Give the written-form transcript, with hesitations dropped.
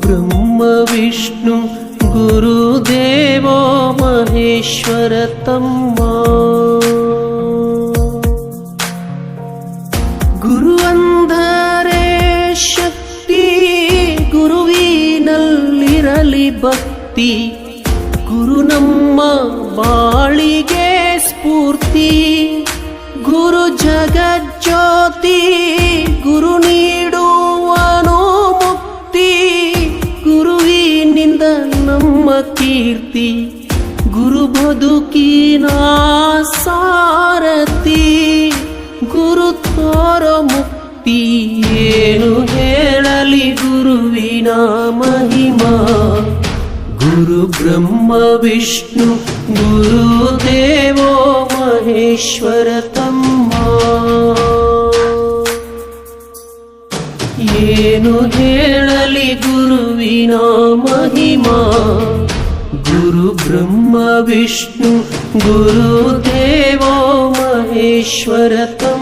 ಬ್ರಹ್ಮ ವಿಷ್ಣು ಗುರುದೇವೋ ಮಹೇಶ್ವರ ತಮ್ಮ. ಗುರು ಅಂದರೆ ಶಕ್ತಿ, ಗುರುವಿನಲ್ಲಿರಲಿ ಭಕ್ತಿ. ಗುರು ನಮ್ಮ ಬಾಳಿಗೆ ಸ್ಫೂರ್ತಿ. ಗುರು ಜಗಜ್ಯೋತಿ, ಗುರು ನೀಡುವನು ಮುಕ್ತಿ. ಗುರುವಿನಿಂದ ನಮ್ಮ ಕೀರ್ತಿ, ಗುರು ಬದುಕಿನ ಸಾರಥಿ. ಗುರು ತೋರೋ ಮುಕ್ತಿ, ಏನು ಹೇಳಲಿ ಗುರುವಿನ ಮಹಿಮಾ. ಗುರು ಬ್ರಹ್ಮ ವಿಷ್ಣು ಗುರುದೇವೋ ಮಹೇಶ್ವರ ತಮ್ಮ. ಏನು ಹೇಳಲಿ ಗುರುವಿನ ಮಹಿಮಾ. ಗುರು ಬ್ರಹ್ಮ ವಿಷ್ಣು ಗುರುದೇವೋ ಮಹೇಶ್ವರ ತಮ್ಮ.